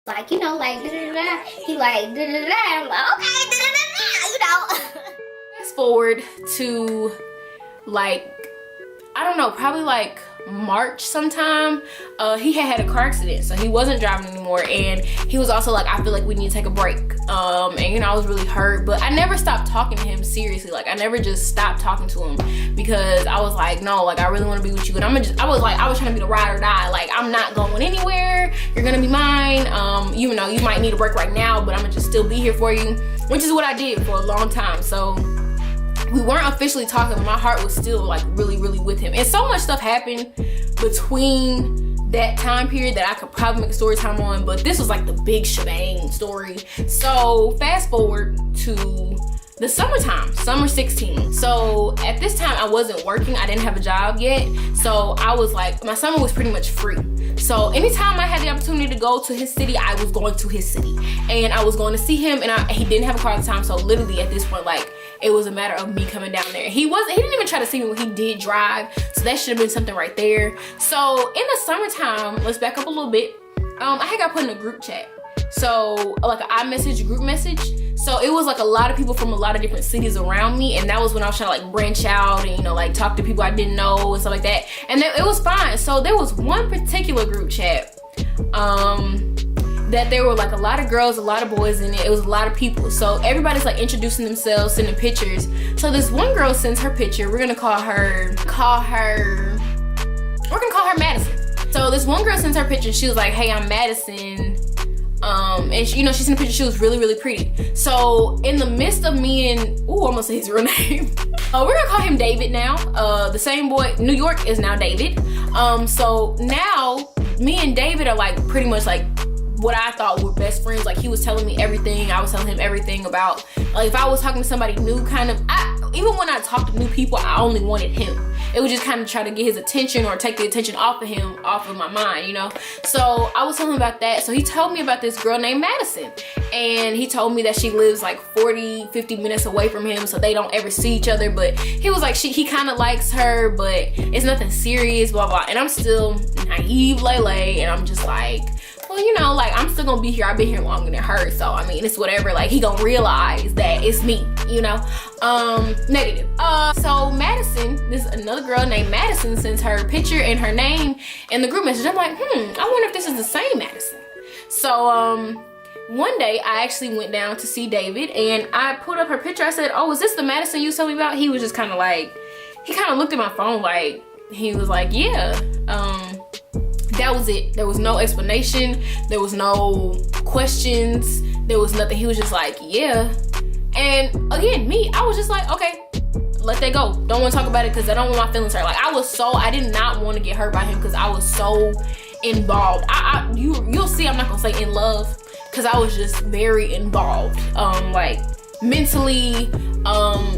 like, you know, like da-da-da-da. He like da-da-da-da. I'm like, okay, da-da-da-da, you know. Fast forward to like, I don't know, probably like March sometime. He had a car accident, so he wasn't driving anymore, and he was also like, I feel like we need to take a break. And you know, I was really hurt, but I never stopped talking to him seriously. Like, I never just stopped talking to him, because I was like, no, like, I really want to be with you, and I was trying to be the ride or die. Like, I'm not going anywhere, you're gonna be mine. You know, you might need a break right now, but I'm gonna just still be here for you, which is what I did for a long time. So we weren't officially talking, but my heart was still like really, really with him. And so much stuff happened between that time period that I could probably make a story time on, but this was like the big shebang story. So fast forward to the summertime, summer 16. So at this time I wasn't working, I didn't have a job yet. So I was like, my summer was pretty much free. So anytime I had the opportunity to go to his city, I was going to his city. And I was going to see him, and he didn't have a car at the time. So literally at this point, like, it was a matter of me coming down there. He didn't even try to see me when he did drive. So that should have been something right there. So in the summertime, let's back up a little bit. I had got put in a group chat. So like an iMessage group message. So it was like a lot of people from a lot of different cities around me, and that was when I was trying to like branch out and, you know, like talk to people I didn't know and stuff like that. And it was fine. So there was one particular group chat that there were like a lot of girls, a lot of boys in it. It was a lot of people. So everybody's like introducing themselves, sending pictures. So this one girl sends her picture. We're gonna call her Madison. So this one girl sends her picture. She was like, hey, I'm Madison. And she, you know, she sent a picture. She was really, really pretty. So in the midst of me and, I'm gonna say his real name. We're gonna call him David now. The same boy, New York is now David. So now me and David are like pretty much like what I thought were best friends. Like, he was telling me everything, I was telling him everything about, like, if I was talking to somebody new, kind of, even when I talked to new people, I only wanted him. It was just kind of try to get his attention or take the attention off of him, off of my mind, you know? So I was telling him about that. So he told me about this girl named Madison, and he told me that she lives like 40-50 minutes away from him, so they don't ever see each other. But he was like, he kind of likes her, but it's nothing serious, blah blah. And I'm still naive Lele, and I'm just like, well, you know, like, I'm still gonna be here. I've been here longer than her, so I mean, it's whatever. Like, he gonna realize that it's me, you know? Negative. So Madison, this another girl named Madison, sends her picture and her name in the group message. I'm like, I wonder if this is the same Madison. So one day I actually went down to see David, and I put up her picture. I said, oh, is this the Madison you told me about? He was just kind of like, he kind of looked at my phone like, he was like, yeah. That was it. There was no explanation. There was no questions. There was nothing. He was just like, yeah. And again, me, I was just like, okay, let that go. Don't want to talk about it because I don't want my feelings hurt. Like, I did not want to get hurt by him because I was so involved. You'll see, I'm not gonna say in love, because I was just very involved. Like, mentally,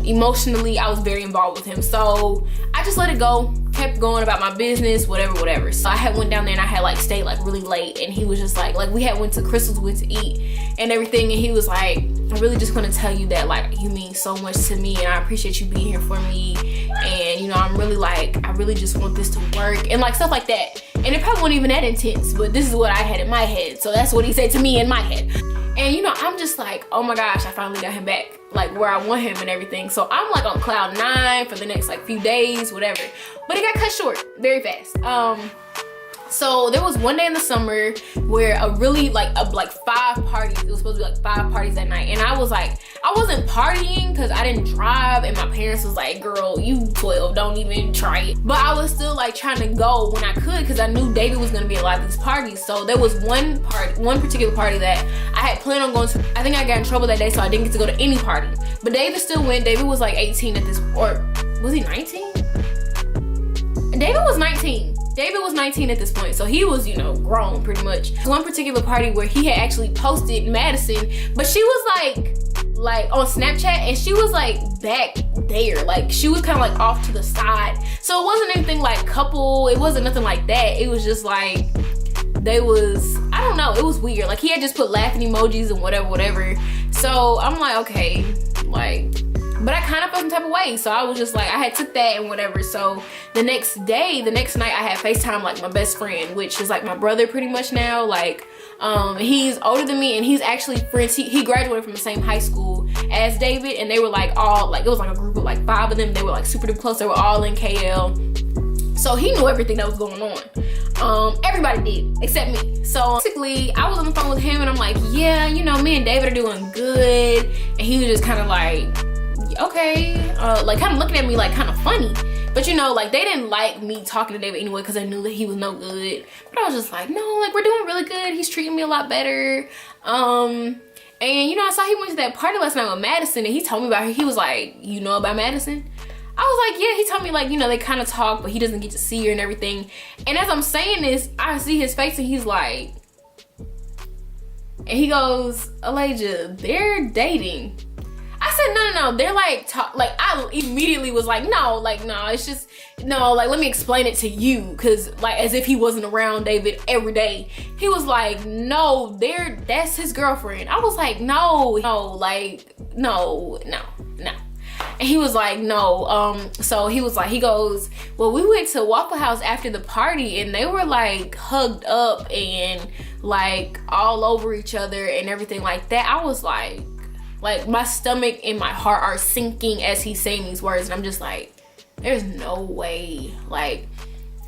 emotionally, I was very involved with him. So I just let it go, kept going about my business, whatever. So I had went down there, and I had like stayed like really late, and he was just like we had went to Crystal's, went to eat and everything, and he was like, I really just want to tell you that, like, you mean so much to me, and I appreciate you being here for me, and you know, I'm really like, I really just want this to work, and like stuff like that. And it probably wasn't even that intense, but this is what I had in my head. So that's what he said to me in my head. And you know, I'm just like, oh my gosh, I finally got him back, like where I want him and everything. So I'm like on cloud 9 for the next like few days, whatever. But it got cut short very fast. So there was one day in the summer where a really like 5 parties. It was supposed to be like 5 parties that night, and I was like, I wasn't partying because I didn't drive, and my parents was like, girl, you 12, don't even try it. But I was still like trying to go when I could, because I knew David was gonna be at a lot of these parties. So there was one particular party that I had planned on going to. I think I got in trouble that day, so I didn't get to go to any party. But David still went. David was like 18 at this, or was he 19? David was 19. David was 19 at this point, so he was, you know, grown pretty much. One particular party where he had actually posted Madison, but she was like on Snapchat, and she was like back there, like she was kind of like off to the side. So it wasn't anything like couple, it wasn't nothing like that. It was just like, I don't know, it was weird. Like, he had just put laughing emojis and whatever. So I'm like, okay, like, but I kind of felt some type of way. So I was just like, I had took that and whatever. So the next night I had FaceTime like my best friend, which is like my brother pretty much now. Like, He's older than me, and he's actually friends. He graduated from the same high school as David, and they were like all like, it was like a group of like 5 of them. They were like super duper close. They were all in KL, so he knew everything that was going on. Everybody did except me. So basically, I was on the phone with him, and I'm like, yeah, you know, me and David are doing good, and he was just kind of like, okay, like kind of looking at me like kind of funny. But you know, like they didn't like me talking to David anyway because I knew that he was no good. But I was just like, no, like we're doing really good. He's treating me a lot better. And you know, I saw he went to that party last night with Madison, and he told me about her. He was like, you know about Madison? I was like, yeah. He told me like, you know, they kind of talk, but he doesn't get to see her and everything. And as I'm saying this, I see his face, and he's like, and he goes, Allaija, they're dating. I said, no, they're like, like I immediately was like, no, it's just, no, like let me explain it to you, because like as if he wasn't around David every day. He was like, no, that's his girlfriend. I was like, no, like no. And he was like, no. So he was like, he goes, well, we went to Waffle House after the party, and they were like hugged up and like all over each other and everything like that. I was like my stomach and my heart are sinking as he's saying these words, and I'm just like, there's no way. Like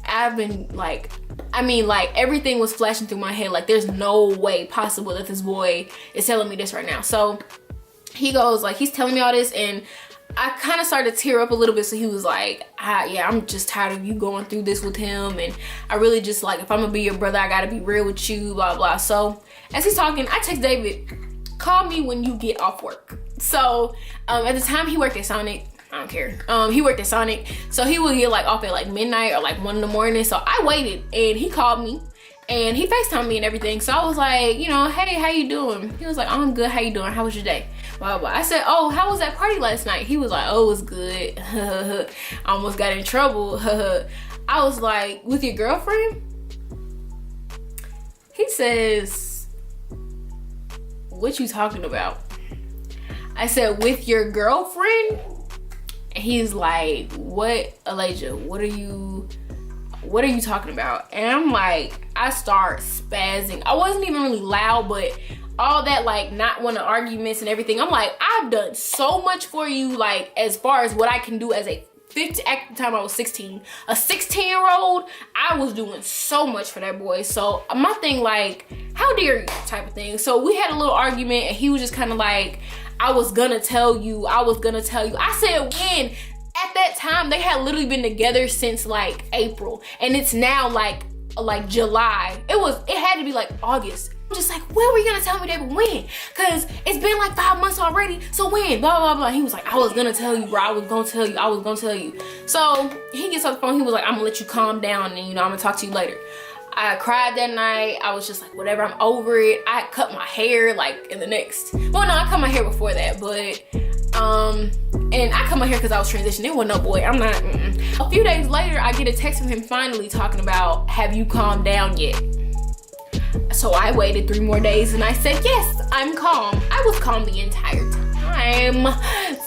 I've been like, I mean, like everything was flashing through my head, like there's no way possible that this boy is telling me this right now. So he goes, like, he's telling me all this, and I kind of started to tear up a little bit. So he was like, yeah, I'm just tired of you going through this with him, and I really just like, if I'm gonna be your brother, I gotta be real with you, blah blah. So as he's talking, I text David, call me when you get off work. So at the time he worked at Sonic. I don't care. He worked at Sonic, so he would get like off at like midnight or like 1 in the morning. So I waited, and he called me, and he FaceTimed me and everything. So I was like, you know, hey, how you doing? He was like, oh, I'm good. How you doing? How was your day? Blah, blah. I said, oh, how was that party last night? He was like, oh, it was good. I almost got in trouble. I was like, with your girlfriend? He says, what you talking about? I said, with your girlfriend? And he's like, what, Allaija, what are you talking about? And I'm like, I start spazzing. I wasn't even really loud, but all that like not wanting arguments and everything. I'm like, I've done so much for you, like as far as what I can do as a 15, at the time I was 16, a 16-year-old, I was doing so much for that boy. So my thing, like, how dare you type of thing. So we had a little argument, and he was just kind of like, I was gonna tell you. I said, when? At that time, they had literally been together since like April, and it's now like July. It had to be like August. I'm just like, when were you gonna tell me that? When? Cause it's been like 5 months already. So when? Blah blah blah. He was like, I was gonna tell you, bro. I was gonna tell you. So he gets on the phone. He was like, I'm gonna let you calm down, and you know, I'm gonna talk to you later. I cried that night. I was just like, whatever, I'm over it. I cut my hair like in the next, well, no, I cut my hair before that, but and I cut my hair because I was transitioning. It wasn't no boy. I'm not. A few days later, I get a text from him finally talking about, have you calmed down yet? So I waited 3 more days, and I said, yes, I'm calm. I was calm the entire time.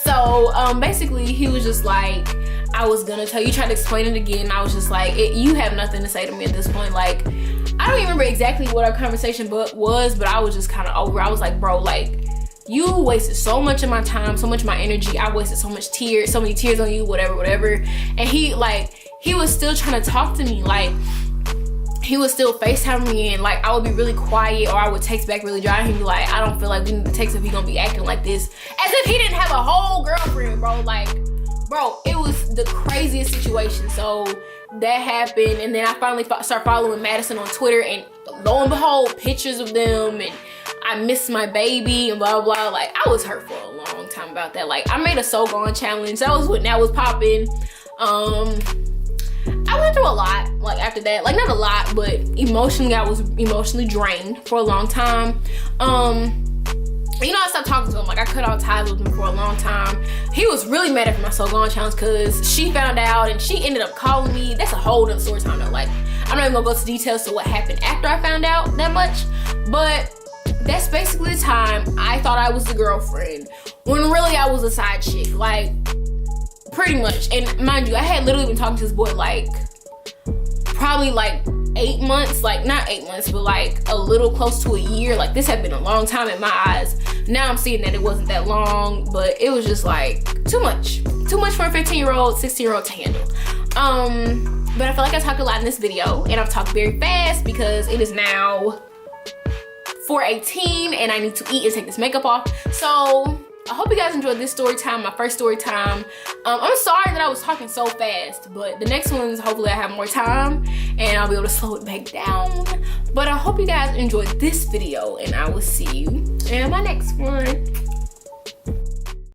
So basically, he was just like, I was gonna tell you. Tried to explain it again. I was just like, you have nothing to say to me at this point. Like, I don't even remember exactly what our conversation was, but I was just kind of over. I was like, bro, like, you wasted so much of my time, so much of my energy. I wasted so many tears on you, whatever. And he was still trying to talk to me. Like, he was still FaceTiming me, and like I would be really quiet, or I would text back really dry, and he'd be like, I don't feel like we need to text if he gonna be acting like this. As if he didn't have a whole girlfriend, bro. Like, bro, it was the craziest situation. So that happened, and then I finally started following Madison on Twitter, and lo and behold, pictures of them, and I miss my baby, and blah blah. Like, I was hurt for a long time about that. Like, I made a So Gone challenge. That was when that was popping. I went through a lot, like, after that. Like, not a lot, but emotionally, I was emotionally drained for a long time. You know, I stopped talking to him. Like, I cut all ties with him for a long time. He was really mad at my So Gone challenge because she found out, and she ended up calling me. That's a whole other story time though. Like, I'm not even gonna go into details to what happened after I found out that much, but that's basically the time I thought I was the girlfriend when really I was a side chick. Like, pretty much. And mind you, I had literally been talking to this boy like probably like 8 months, like not 8 months, but like a little close to a year. Like this had been a long time in my eyes. Now I'm seeing that it wasn't that long, but it was just like too much for a 15-year-old, 16-year-old to handle. But I feel like I talked a lot in this video, and I've talked very fast because it is now 4:18 and I need to eat and take this makeup off. So I hope you guys enjoyed this story time, my first story time. I'm sorry that I was talking so fast, but the next ones, hopefully I have more time and I'll be able to slow it back down. But I hope you guys enjoyed this video, and I will see you in my next one.